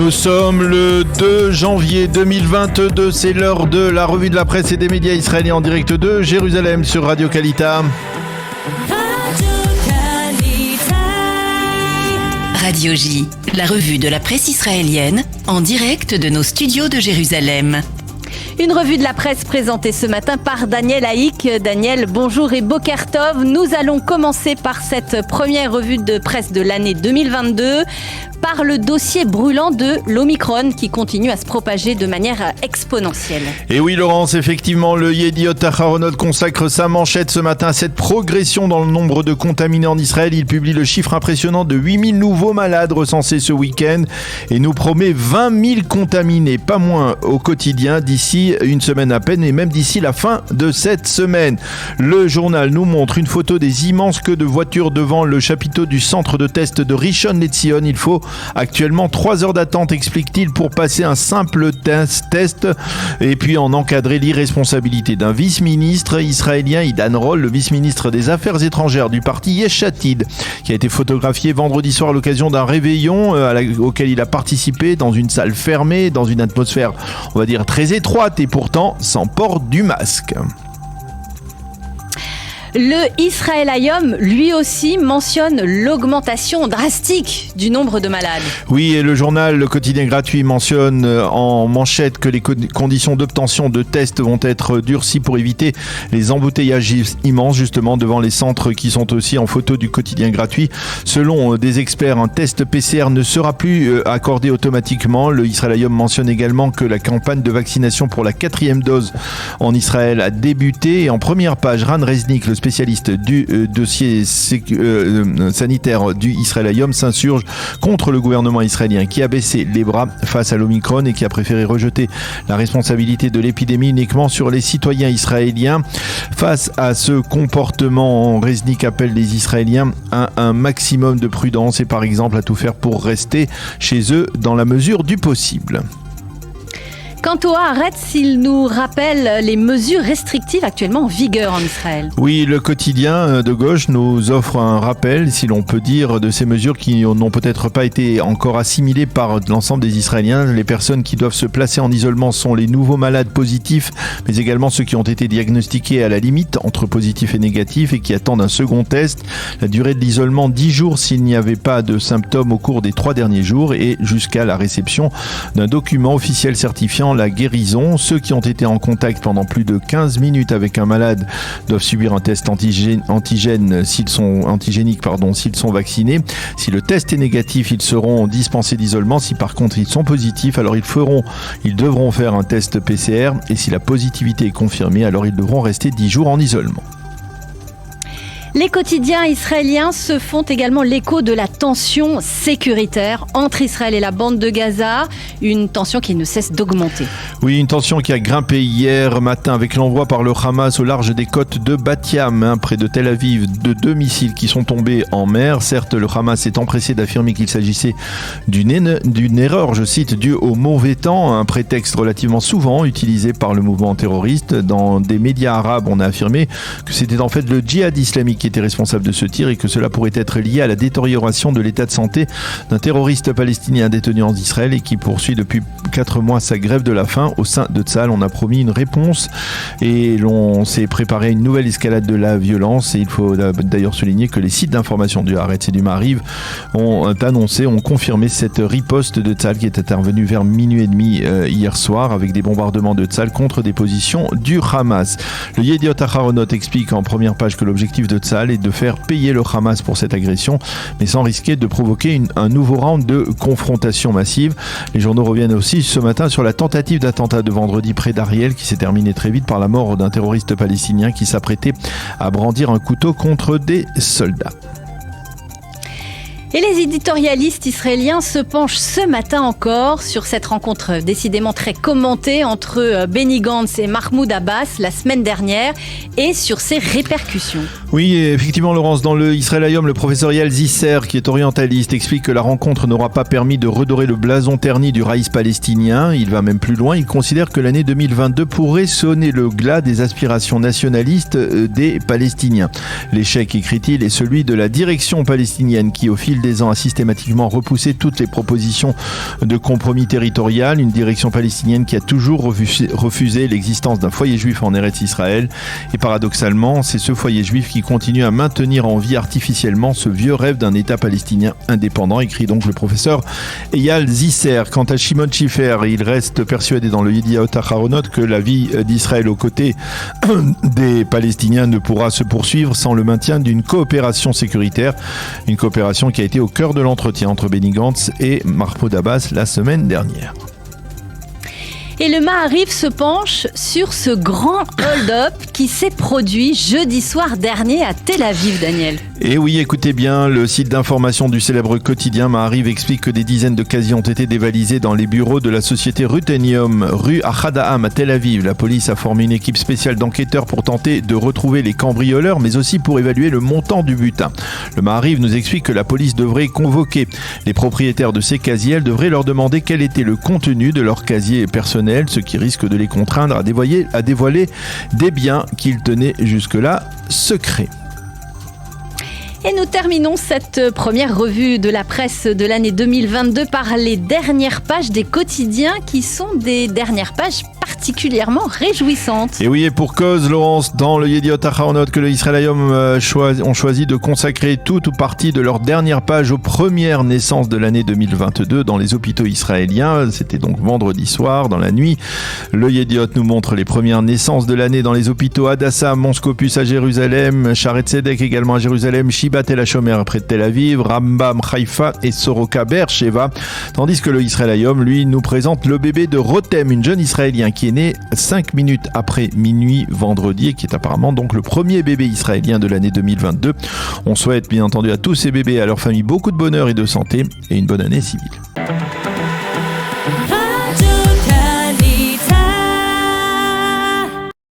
Nous sommes le 2 janvier 2022, c'est l'heure de la revue de la presse et des médias israéliens en direct de Jérusalem sur Radio Kalita. Radio J, la revue de la presse israélienne en direct de nos studios de Jérusalem. Une revue de la presse présentée ce matin par Daniel Haïk. Daniel, bonjour et Boker Tov. Nous allons commencer par cette première revue de presse de l'année 2022, par le dossier brûlant de l'Omicron qui continue à se propager de manière exponentielle. Et oui Laurence, effectivement, le Yediot Aharonot consacre sa manchette ce matin à cette progression dans le nombre de contaminés en Israël. Il publie le chiffre impressionnant de 8000 nouveaux malades recensés ce week-end et nous promet 20 000 contaminés, pas moins au quotidien d'ici une semaine à peine et même d'ici la fin de cette semaine. Le journal nous montre une photo des immenses queues de voitures devant le chapiteau du centre de test de Rishon LeZion. Il faut actuellement 3 heures d'attente, explique-t-il, pour passer un simple test et puis en encadrer l'irresponsabilité d'un vice-ministre israélien, Idan Roll, le vice-ministre des Affaires étrangères du parti Yesh Atid, qui a été photographié vendredi soir à l'occasion d'un réveillon auquel il a participé dans une salle fermée, dans une atmosphère, on va dire, très étroite et pourtant sans port du masque. Le Israël Hayom, lui aussi, mentionne l'augmentation drastique du nombre de malades. Oui, et le journal Le Quotidien Gratuit mentionne en manchette que les conditions d'obtention de tests vont être durcies pour éviter les embouteillages immenses justement devant les centres qui sont aussi en photo du Quotidien Gratuit. Selon des experts, un test PCR ne sera plus accordé automatiquement. Le Israël Hayom mentionne également que la campagne de vaccination pour la 4e dose en Israël a débuté. Et en première page, Ran Reznik, le spécialiste du dossier sanitaire du Israël Hayom, s'insurge contre le gouvernement israélien qui a baissé les bras face à l'Omicron et qui a préféré rejeter la responsabilité de l'épidémie uniquement sur les citoyens israéliens. Face à ce comportement, Reznik appelle les Israéliens à un maximum de prudence et par exemple à tout faire pour rester chez eux dans la mesure du possible. Quant au Haaretz, il nous rappelle les mesures restrictives actuellement en vigueur en Israël. Oui, le quotidien de gauche nous offre un rappel, si l'on peut dire, de ces mesures qui n'ont peut-être pas été encore assimilées par l'ensemble des Israéliens. Les personnes qui doivent se placer en isolement sont les nouveaux malades positifs, mais également ceux qui ont été diagnostiqués à la limite entre positif et négatif et qui attendent un second test. La durée de l'isolement, 10 jours s'il n'y avait pas de symptômes au cours des 3 derniers jours et jusqu'à la réception d'un document officiel certifiant la guérison. Ceux qui ont été en contact pendant plus de 15 minutes avec un malade doivent subir un test antigénique s'ils sont vaccinés. Si le test est négatif, ils seront dispensés d'isolement. Si par contre ils sont positifs, alors ils devront faire un test PCR et si la positivité est confirmée, alors ils devront rester 10 jours en isolement. Les quotidiens israéliens se font également l'écho de la tension sécuritaire entre Israël et la bande de Gaza, une tension qui ne cesse d'augmenter. Oui, une tension qui a grimpé hier matin avec l'envoi par le Hamas au large des côtes de Bat Yam, près de Tel Aviv, de 2 missiles qui sont tombés en mer. Certes, le Hamas s'est empressé d'affirmer qu'il s'agissait d'une erreur, je cite, due au mauvais temps, un prétexte relativement souvent utilisé par le mouvement terroriste. Dans des médias arabes, on a affirmé que c'était en fait le djihad islamique qui était responsable de ce tir et que cela pourrait être lié à la détérioration de l'état de santé d'un terroriste palestinien détenu en Israël et qui poursuit depuis 4 mois sa grève de la faim. Au sein de Tzahal, on a promis une réponse et l'on s'est préparé à une nouvelle escalade de la violence et il faut d'ailleurs souligner que les sites d'information du Haaretz et du Maariv ont confirmé cette riposte de Tzahal qui est intervenue vers minuit et demi hier soir avec des bombardements de Tzahal contre des positions du Hamas. Le Yediot Aharonot explique en première page que l'objectif de Tzahal est de faire payer le Hamas pour cette agression, mais sans risquer de provoquer un nouveau round de confrontation massive. Les journaux reviennent aussi ce matin sur la tentative d'attentat de vendredi près d'Ariel qui s'est terminée très vite par la mort d'un terroriste palestinien qui s'apprêtait à brandir un couteau contre des soldats. Et les éditorialistes israéliens se penchent ce matin encore sur cette rencontre décidément très commentée entre Benny Gantz et Mahmoud Abbas la semaine dernière et sur ses répercussions. Oui, effectivement Laurence, dans le Israël Hayom, le professeur Yael Zisser, qui est orientaliste, explique que la rencontre n'aura pas permis de redorer le blason terni du raïs palestinien. Il va même plus loin, il considère que l'année 2022 pourrait sonner le glas des aspirations nationalistes des Palestiniens. L'échec, écrit-il, est celui de la direction palestinienne qui, au fil fil des ans a systématiquement repoussé toutes les propositions de compromis territorial, une direction palestinienne qui a toujours refusé l'existence d'un foyer juif en Eretz Israël. Et paradoxalement, c'est ce foyer juif qui continue à maintenir en vie artificiellement ce vieux rêve d'un État palestinien indépendant, écrit donc le professeur Eyal Zisser. Quant à Shimon Schiffer, il reste persuadé dans le Yediot Aharonot que la vie d'Israël aux côtés des Palestiniens ne pourra se poursuivre sans le maintien d'une coopération sécuritaire, une coopération qui a été au cœur de l'entretien entre Benny Gantz et Mahmoud Abbas la semaine dernière. Et le Maariv se penche sur ce grand hold-up qui s'est produit jeudi soir dernier à Tel Aviv, Daniel. Et oui, écoutez bien, le site d'information du célèbre quotidien Maariv explique que des dizaines de casiers ont été dévalisés dans les bureaux de la société Ruthenium, rue Achadaam à Tel Aviv. La police a formé une équipe spéciale d'enquêteurs pour tenter de retrouver les cambrioleurs, mais aussi pour évaluer le montant du butin. Le Maariv nous explique que la police devrait convoquer les propriétaires de ces casiers. Elle devrait leur demander quel était le contenu de leur casier personnel, ce qui risque de les contraindre à dévoiler des biens qu'ils tenaient jusque-là secrets. Et nous terminons cette première revue de la presse de l'année 2022 par les dernières pages des quotidiens qui sont des dernières pages particulièrement réjouissantes. Et oui, et pour cause, Laurence, dans le Yediot Aharonot que le Israël Hayom ont choisi de consacrer toute ou partie de leur dernière page aux premières naissances de l'année 2022 dans les hôpitaux israéliens. C'était donc vendredi soir, dans la nuit. Le Yediot nous montre les premières naissances de l'année dans les hôpitaux Hadassah, Mont Scopus à Jérusalem, Sharet Tzedek également à Jérusalem, Shibat El HaShomer près de Tel Aviv, Rambam Haïfa et Soroka Be'er-Sheva. Tandis que le Israël Hayom, lui, nous présente le bébé de Rotem, une jeune Israélien qui est né 5 minutes après minuit vendredi et qui est apparemment donc le premier bébé israélien de l'année 2022. On souhaite bien entendu à tous ces bébés et à leurs familles beaucoup de bonheur et de santé et une bonne année civile.